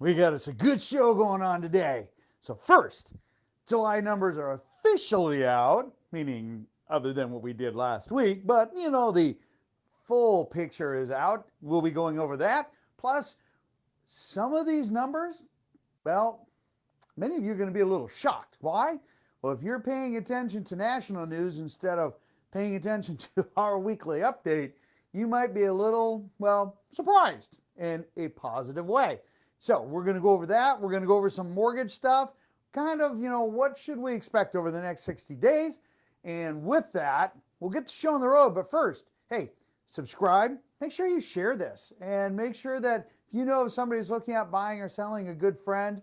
We got us a good show going on today. So first, July numbers are officially out, meaning other than what we did last week, but you know, the full picture is out. We'll be going over that. Plus, some of these numbers, well, many of you are going to be a little shocked. Why? Well, if you're paying attention to national news instead of paying attention to our weekly update, you might be a little, well, surprised in a positive way. So we're going to go over that. We're going to go over some mortgage stuff, kind of, you know, what should we expect over the next 60 days? And with that, we'll get the show on the road. But first, hey, subscribe. Make sure you share this and make sure that if you know if somebody's looking at buying or selling, a good friend.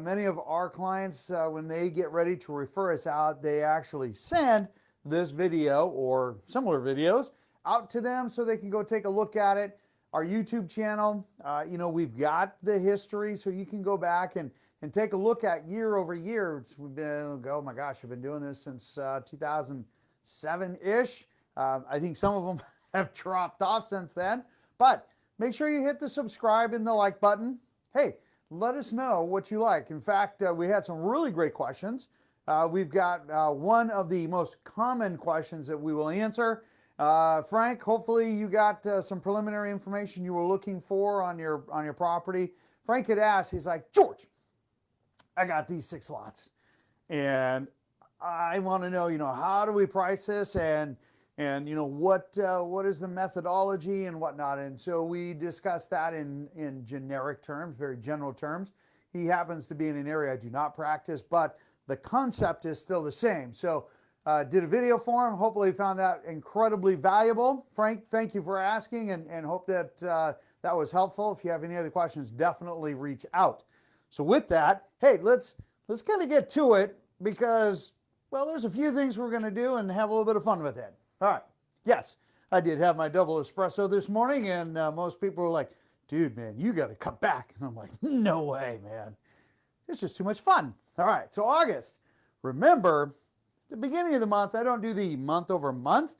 Many of our clients, when they get ready to refer us out, they actually send this video or similar videos out to them so they can go take a look at it. Our YouTube channel, you know, we've got the history, so you can go back and take a look at year over year. We've been, oh my gosh, I've been doing this since 2007-ish. I think some of them have dropped off since then, but make sure you hit the subscribe and the like button. Hey, let us know what you like. In fact, we had some really great questions. We've got one of the most common questions that we will answer. Frank, hopefully you got some preliminary information you were looking for on your property. Frank had asked, he's like, George, I got these 6 lots and I want to know, you know, how do we price this and you know, what is the methodology and whatnot. And so we discussed that in generic terms, very general terms. He happens to be in an area I do not practice, but the concept is still the same. So did a video for him. Hopefully he found that incredibly valuable. Frank, thank you for asking and hope that that was helpful. If you have any other questions, definitely reach out. So with that, hey, let's kind of get to it because, well, there's a few things we're going to do and have a little bit of fun with it. All right. Yes, I did have my double espresso this morning, and most people were like, dude, man, you got to cut back. And I'm like, no way, man. It's just too much fun. All right. So August, remember, the beginning of the month, I don't do the month over month.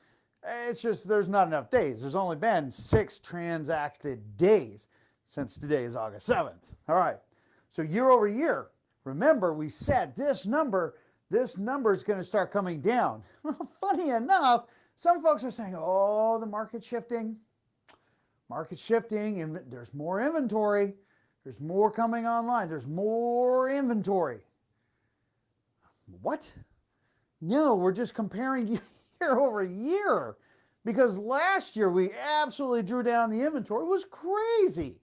It's just there's not enough days. There's only been 6 transacted days since today is August 7th. All right. So year over year, remember we said this number is going to start coming down. Well, funny enough, some folks are saying, oh, the market's shifting. Market's shifting, and there's more inventory. There's more coming online. There's more inventory. What? No, we're just comparing year over year because last year we absolutely drew down the inventory. It was crazy.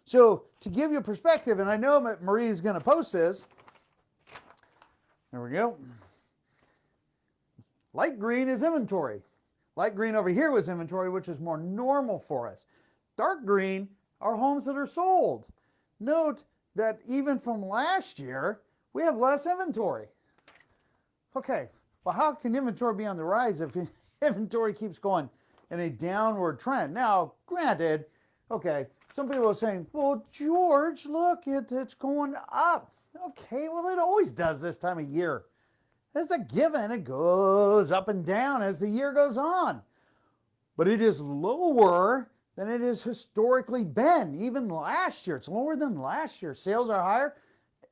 So to give you a perspective, and I know Marie's going to post this. There we go. Light green is inventory. Light green over here was inventory, which is more normal for us. Dark green are homes that are sold. Note that even from last year, we have less inventory. Okay. Well, how can inventory be on the rise if inventory keeps going in a downward trend? Now, granted, okay, some people are saying, well, George, look, it's going up. Okay, well, it always does this time of year. It's a given. It goes up and down as the year goes on. But it is lower than it has historically been. Even last year, it's lower than last year. Sales are higher,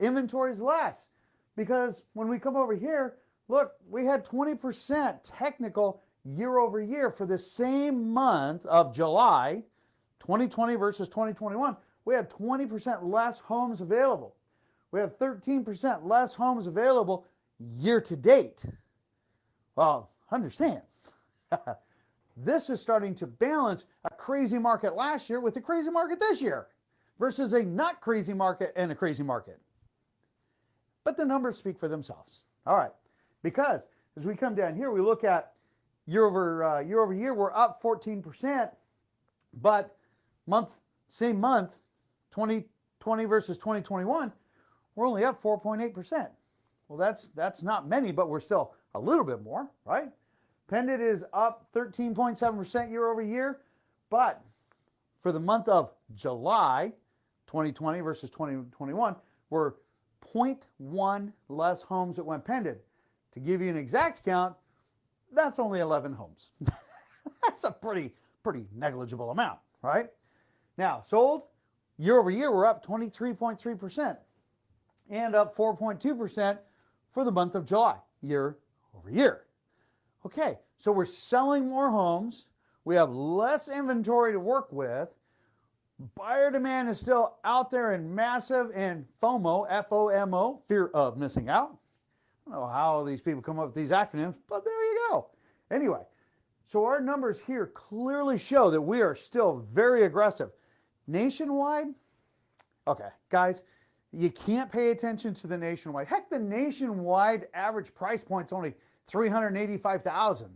inventory is less. Because when we come over here, look, we had 20% technical year over year for the same month of July, 2020 versus 2021. We had 20% less homes available. We have 13% less homes available year to date. Well, understand, this is starting to balance a crazy market last year with a crazy market this year versus a not crazy market and a crazy market. But the numbers speak for themselves. All right. Because as we come down here, we look at year over year, we're up 14%, but same month, 2020 versus 2021, we're only up 4.8%. Well, that's not many, but we're still a little bit more, right? Pendant is up 13.7% year over year, but for the month of July 2020 versus 2021, we're 0.1 less homes that went pendant. To give you an exact count, that's only 11 homes. That's a pretty negligible amount, right? Now, sold year over year, we're up 23.3% and up 4.2% for the month of July, year over year. Okay, so we're selling more homes. We have less inventory to work with. Buyer demand is still out there and massive, and FOMO, F-O-M-O, fear of missing out. I don't know how these people come up with these acronyms, but there you go. Anyway, so our numbers here clearly show that we are still very aggressive. Nationwide, okay, guys, you can't pay attention to the nationwide. Heck, the nationwide average price point's only $385,000.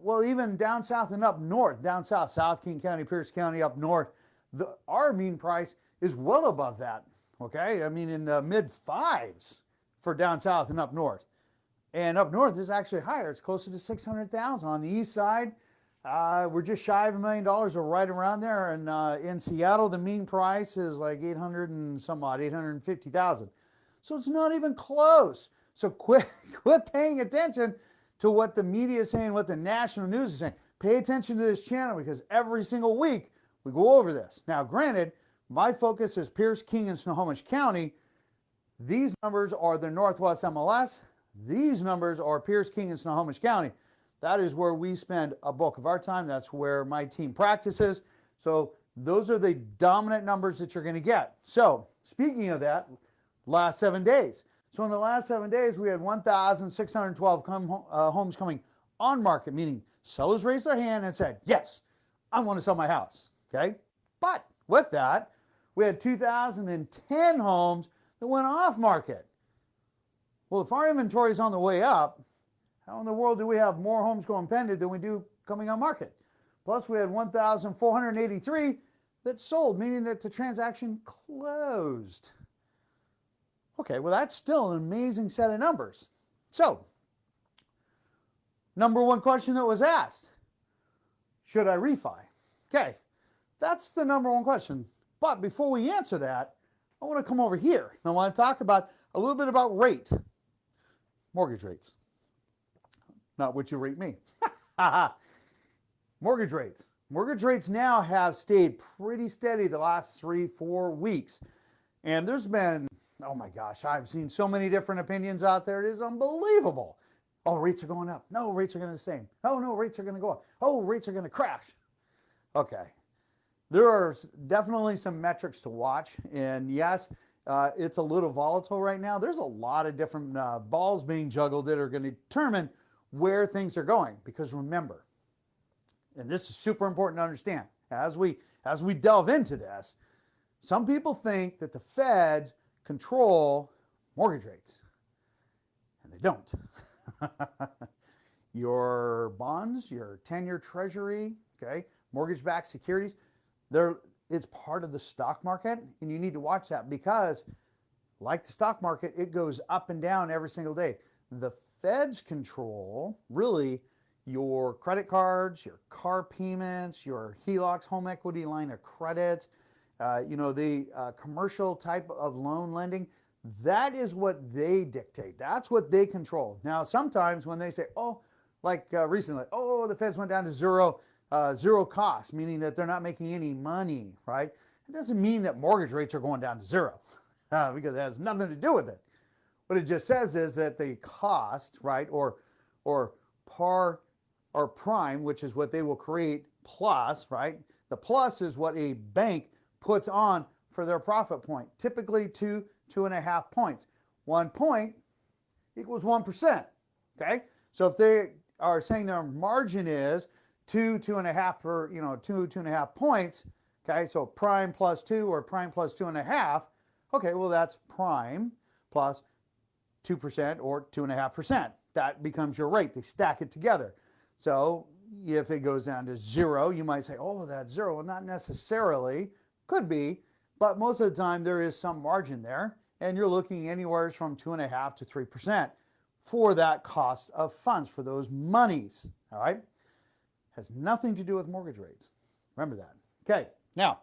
Well, even down south and up north, down south, South King County, Pierce County, up north, our mean price is well above that, okay? I mean, in the mid fives for down south and up north. And up north is actually higher. It's closer to $600,000. On the east side, we're just shy of $1 million, or right around there. And in Seattle, the mean price is like 800 and some odd, 850,000. So it's not even close. So quit paying attention to what the media is saying, what the national news is saying. Pay attention to this channel, because every single week we go over this. Now, granted, my focus is Pierce, King, and Snohomish County. These numbers are the Northwest MLS. These numbers are Pierce, King, and Snohomish County. That is where we spend a bulk of our time. That's where my team practices. So those are the dominant numbers that you're going to get. So speaking of that, last 7 days. So in the last 7 days, we had 1,612 homes coming on market, meaning sellers raised their hand and said, yes, I want to sell my house, okay? But with that, we had 2,010 homes that went off market. Well, if our inventory is on the way up, how in the world do we have more homes going pendant than we do coming on market? Plus, we had 1,483 that sold, meaning that the transaction closed. Okay, well, that's still an amazing set of numbers. So, number one question that was asked, should I refi? Okay, that's the number one question. But before we answer that, I want to come over here. And I want to talk about a little bit about rate. Mortgage rates. Not what you rate me. Mortgage rates. Mortgage rates now have stayed pretty steady the last 3-4 weeks. And there's been, oh my gosh, I've seen so many different opinions out there. It is unbelievable. Oh, rates are going up. No, rates are going to stay the same. Oh, no, rates are going to go up. Oh, rates are going to crash. Okay. There are definitely some metrics to watch. And yes, it's a little volatile right now. There's a lot of different balls being juggled that are going to determine where things are going. Because remember, and this is super important to understand, as we delve into this, some people think that the Feds control mortgage rates, and they don't. Your bonds, your 10-year treasury, okay, mortgage-backed securities, it's part of the stock market, and you need to watch that because, like the stock market, it goes up and down every single day. The Feds control really your credit cards, your car payments, your HELOCs, home equity line of credit, the commercial type of loan lending. That is what they dictate. That's what they control. Now, sometimes when they say, oh, like recently, oh, the Feds went down to zero cost, meaning that they're not making any money, right? It doesn't mean that mortgage rates are going down to zero because it has nothing to do with it. What it just says is that the cost, right, or par or prime, which is what they will create, plus, right? The plus is what a bank puts on for their profit point, typically 2.5 points. 1 point equals 1%, okay? So if they are saying their margin is 2.5 per, 2.5 points, okay? So prime plus 2 or prime plus 2.5, okay, well, that's prime plus 2% or 2.5%. That becomes your rate. They stack it together. So if it goes down to zero, you might say, oh, that's zero. Well, not necessarily. Could be, but most of the time there is some margin there, and you're looking anywhere from 2.5 to 3% for that cost of funds, for those monies. All right? Has nothing to do with mortgage rates. Remember that. Okay, now,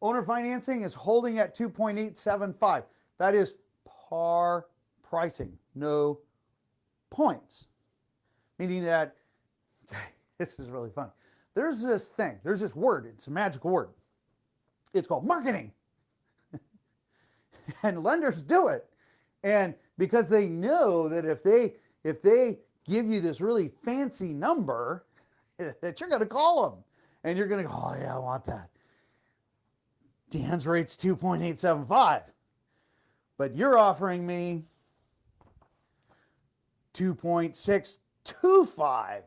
owner financing is holding at 2.875. That is par pricing, no points. Meaning that, okay, this is really funny. There's this thing, there's this word, it's a magical word. It's called marketing. And lenders do it. And because they know that if they give you this really fancy number, that you're going to call them. And you're going to go, oh yeah, I want that. Dan's rate's 2.875. But you're offering me 2.625.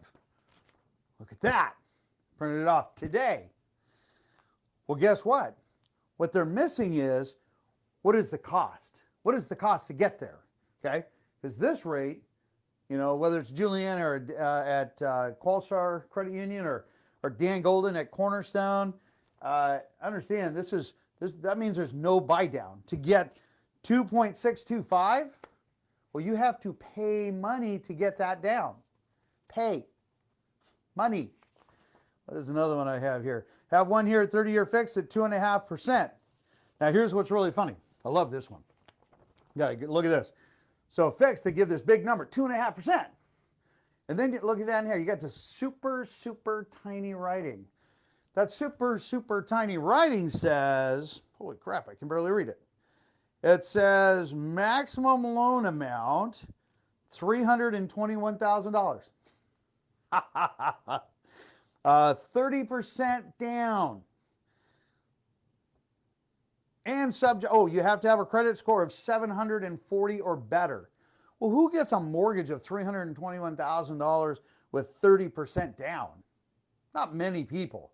Look at that. Printed it off today. Well, guess what? What they're missing is, what is the cost? What is the cost to get there? Okay? Because this rate, you know, whether it's Juliana or at Qualstar Credit Union or Dan Golden at Cornerstone, understand that means there's no buy down. To get 2.625, well, you have to pay money to get that down. Pay money. What is another one I have here? Have one here, 30-year fixed at 2.5%. Now here's what's really funny. I love this one. You gotta look at this. So fixed, they give this big number, 2.5%. And then you look at that in here, you got this super, super tiny writing. That super, super tiny writing says, holy crap, I can barely read it. It says maximum loan amount, $321,000. 30% down. And subject, oh, you have to have a credit score of 740 or better. Well, who gets a mortgage of $321,000 with 30% down? Not many people.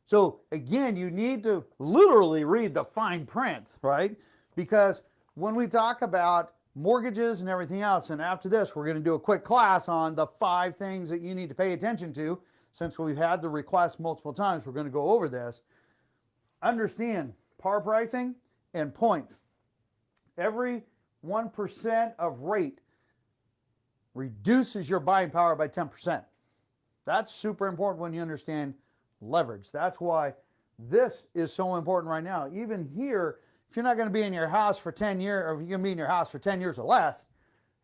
So again, you need to literally read the fine print, right? Because when we talk about mortgages and everything else, and after this, we're going to do a quick class on the 5 things that you need to pay attention to. Since we've had the request multiple times, we're going to go over this. Understand par pricing and points. Every 1% of rate reduces your buying power by 10%. That's super important when you understand leverage. That's why this is so important right now. Even here, if you're not going to be in your house for 10 years, or if you're going to be in your house for 10 years or less,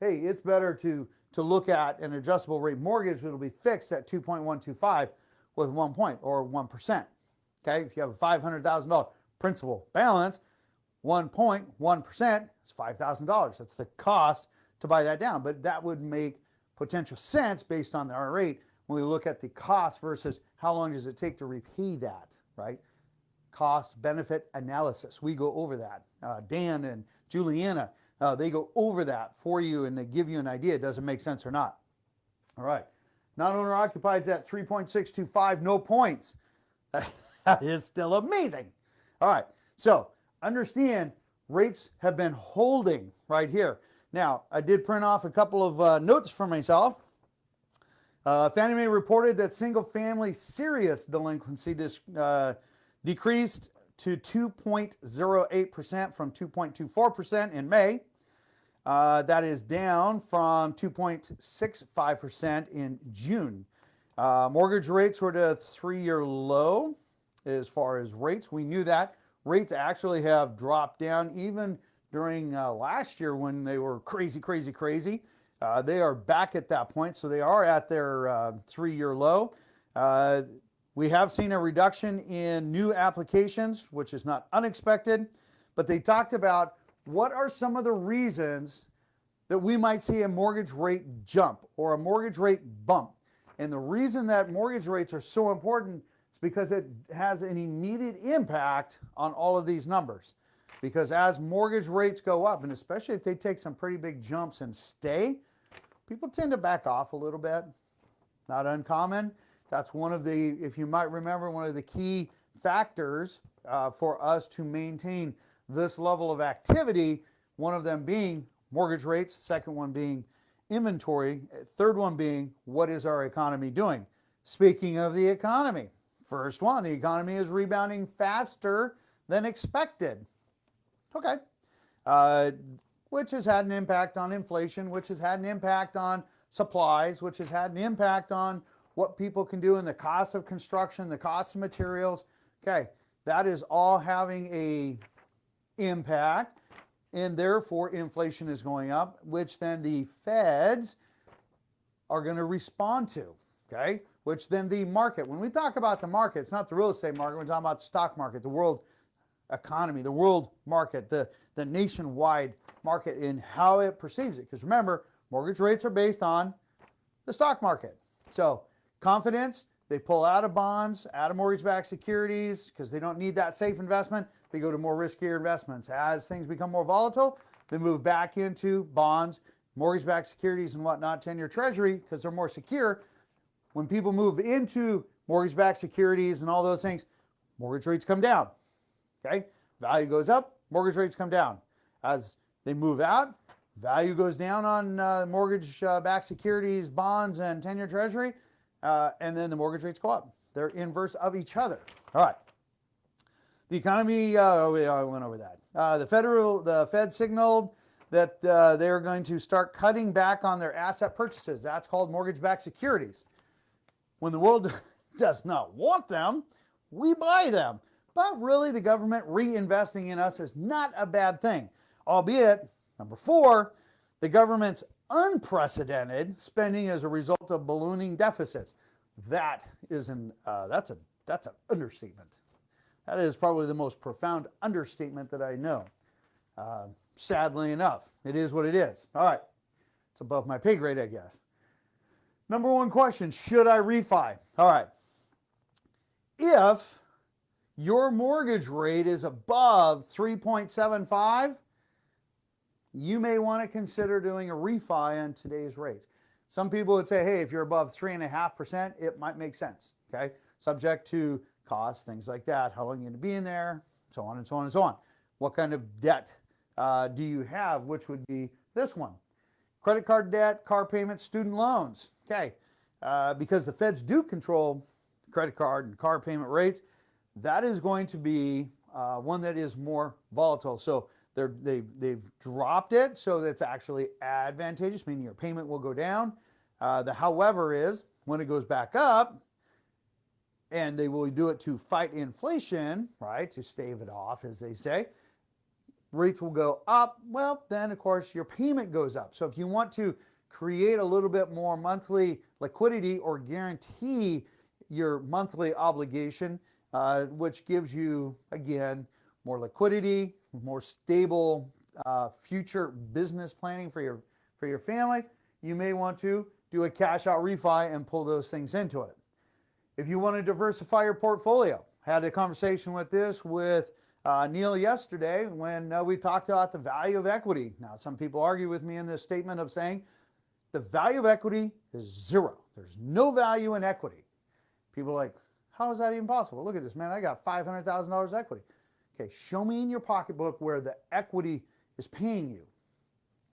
hey, it's better to look at an adjustable rate mortgage that'll be fixed at 2.125 with 1 point or 1%. Okay, if you have a $500,000 principal balance, 1.1% is $5,000. That's the cost to buy that down. But that would make potential sense based on our rate when we look at the cost versus how long does it take to repay that, right? Cost benefit analysis. We go over that. Dan and Juliana, they go over that for you and they give you an idea. Does it make sense or not? All right. Non-owner occupied is at 3.625, no points. That is still amazing. All right. So understand rates have been holding right here. Now, I did print off a couple of notes for myself. Fannie Mae reported that single-family serious delinquency decreased to 2.08% from 2.24% in May. That is down from 2.65% in June. Mortgage rates were at a 3-year low as far as rates. We knew that. Rates actually have dropped down even during last year when they were crazy. They are back at that point, so they are at their 3-year low. We have seen a reduction in new applications, which is not unexpected, but they talked about what are some of the reasons that we might see a mortgage rate jump or a mortgage rate bump. And the reason that mortgage rates are so important is because it has an immediate impact on all of these numbers. Because as mortgage rates go up, and especially if they take some pretty big jumps and stay, people tend to back off a little bit. Not uncommon. That's one of the, if you might remember, one of the key factors for us to maintain this level of activity, one of them being mortgage rates, second one being inventory, third one being what is our economy doing. Speaking of the economy, first one, the economy is rebounding faster than expected. Okay. which has had an impact on inflation, which has had an impact on supplies, which has had an impact on what people can do and the cost of construction, the cost of materials. Okay, that is all having a impact, and therefore inflation is going up, which then the feds are going to respond to, okay? Which then the market, when we talk about the market, it's not the real estate market, we're talking about the stock market, the world economy, the world market, the nationwide market in how it perceives it. Because remember, mortgage rates are based on the stock market. So confidence, they pull out of bonds, out of mortgage-backed securities because they don't need that safe investment. They go to more riskier investments. As things become more volatile, they move back into bonds, mortgage-backed securities and whatnot, 10-year treasury, because they're more secure. When people move into mortgage-backed securities and all those things, mortgage rates come down. Okay, value goes up, mortgage rates come down. As they move out, value goes down on mortgage-backed securities, bonds, and 10-year treasury, and then the mortgage rates go up. They're inverse of each other. All right. The economy, I went over that. The Fed signaled that they're going to start cutting back on their asset purchases. That's called mortgage-backed securities. When the world does not want them, we buy them. But really, the government reinvesting in us is not a bad thing. Albeit, number 4, the government's unprecedented spending as a result of ballooning deficits. That is that's an understatement. That is probably the most profound understatement that I know. Sadly enough, it is what it is. All right, it's above my pay grade, I guess. Number 1 question, should I refi? All right, if your mortgage rate is above 3.75, you may want to consider doing a refi on today's rates. Some people would say, hey, if you're above 3.5%, it might make sense, okay? Subject to costs, things like that, how long you're going to be in there, so on and so on and so on. What kind of debt do you have, which would be this one? Credit card debt, car payments, student loans, okay? Because the feds do control credit card and car payment rates, that is going to be one that is more volatile. So they've dropped it so that's actually advantageous, meaning your payment will go down. The however is when it goes back up, and they will do it to fight inflation, right, to stave it off, as they say, rates will go up. Well, then, of course, your payment goes up. So if you want to create a little bit more monthly liquidity or guarantee your monthly obligation, which gives you, again, more liquidity, more stable future business planning for your family, you may want to do a cash out refi and pull those things into it. If you want to diversify your portfolio, had a conversation with Neil yesterday when we talked about the value of equity. Now, some people argue with me in this statement of saying the value of equity is 0. There's no value in equity. People are like, how is that even possible? Look at this, man. I got $500,000 equity. Okay, show me in your pocketbook where the equity is paying you.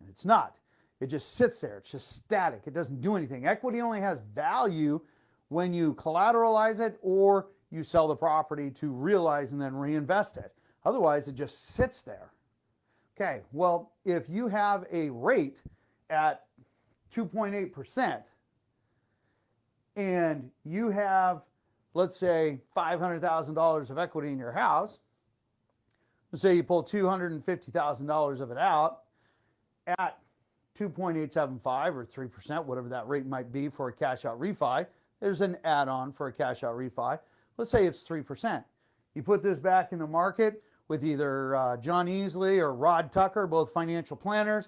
And it's not. It just sits there. It's just static. It doesn't do anything. Equity only has value when you collateralize it or you sell the property to realize and then reinvest it. Otherwise, it just sits there. Okay, well, if you have a rate at 2.8% and you have, let's say, $500,000 of equity in your house, let's say you pull $250,000 of it out at 2.875 or 3%, whatever that rate might be for a cash out refi. There's an add-on for a cash out refi. Let's say it's 3%. You put this back in the market with either John Easley or Rod Tucker, both financial planners,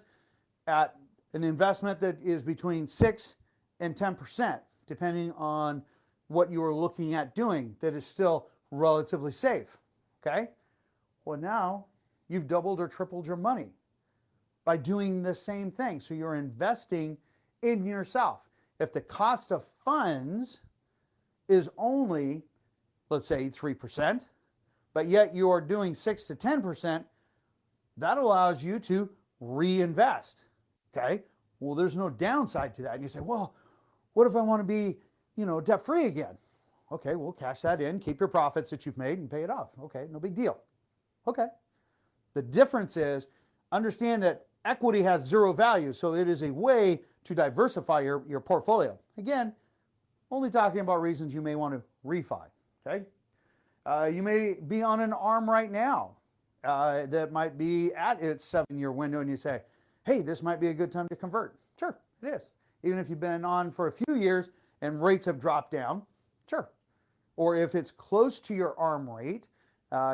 at an investment that is between 6 and 10%, depending on what you are looking at doing, that is still relatively safe, okay? Well, now you've doubled or tripled your money by doing the same thing. So you're investing in yourself. If the cost of funds is only, let's say, 3%, but yet you are doing 6 to 10%, that allows you to reinvest, okay? Well, there's no downside to that. And you say, well, what if I want to be, debt-free again? Okay, well, cash that in, keep your profits that you've made and pay it off. Okay, no big deal. Okay. The difference is, understand that equity has zero value, so it is a way to diversify your portfolio. Again, only talking about reasons you may want to refi, okay? You may be on an ARM right now that might be at its 7-year window, and you say, hey, this might be a good time to convert. Sure, it is. Even if you've been on for a few years and rates have dropped down, sure. Or if it's close to your ARM rate,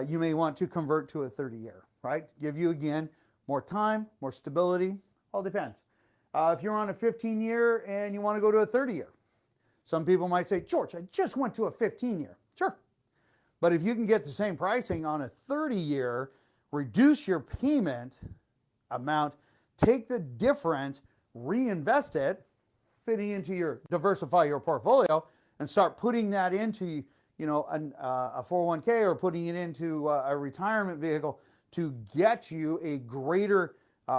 you may want to convert to a 30-year, right? Give you, again, more time, more stability, all depends. If you're on a 15-year and you want to go to a 30-year, some people might say, George, I just went to a 15-year. Sure. But if you can get the same pricing on a 30-year, reduce your payment amount, take the difference, reinvest it, fitting into your, diversify your portfolio, and start putting that into, you know, a 401k or putting it into a retirement vehicle to get you a greater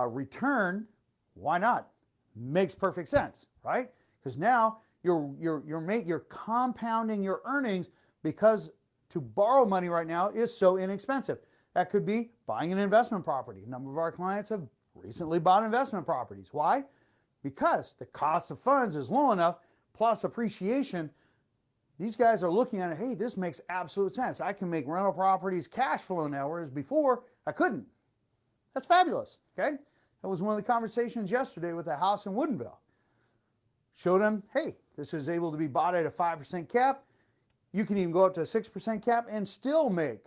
return, why not? Makes perfect sense, right? Because now you're compounding your earnings, because to borrow money right now is so inexpensive. That could be buying an investment property. A number of our clients have recently bought investment properties. Why? Because the cost of funds is low enough, plus appreciation. These guys are looking at it, hey, this makes absolute sense. I can make rental properties cash flow now, whereas before I couldn't. That's fabulous, okay? That was one of the conversations yesterday with a house in Woodinville. Showed them, hey, this is able to be bought at a 5% cap. You can even go up to a 6% cap and still make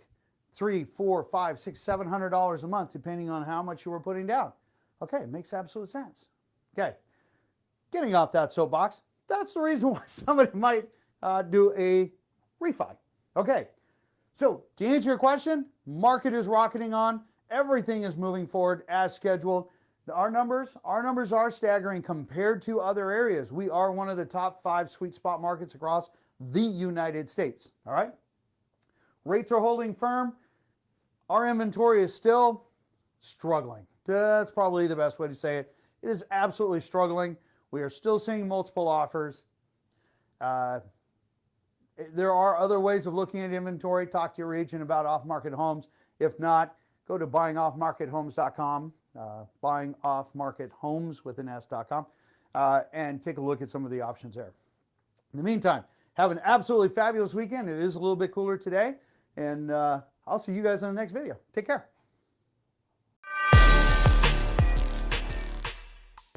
$300, $400, $500, $600, $700 a month, depending on how much you were putting down. Okay, it makes absolute sense. Okay, getting off that soapbox, that's the reason why somebody might do a refi. Okay, so to answer your question, market is rocketing on. Everything is moving forward as scheduled. Our numbers are staggering compared to other areas. We are one of the top 5 sweet spot markets across the United States. All right, rates are holding firm. Our inventory is still struggling. That's probably the best way to say it. It is absolutely struggling. We are still seeing multiple offers. There are other ways of looking at inventory. Talk to your agent about off-market homes. If not, go to buyingoffmarkethomes.com, buyingoffmarkethomes with an S.com, and take a look at some of the options there. In the meantime, have an absolutely fabulous weekend. It is a little bit cooler today, and I'll see you guys in the next video. Take care.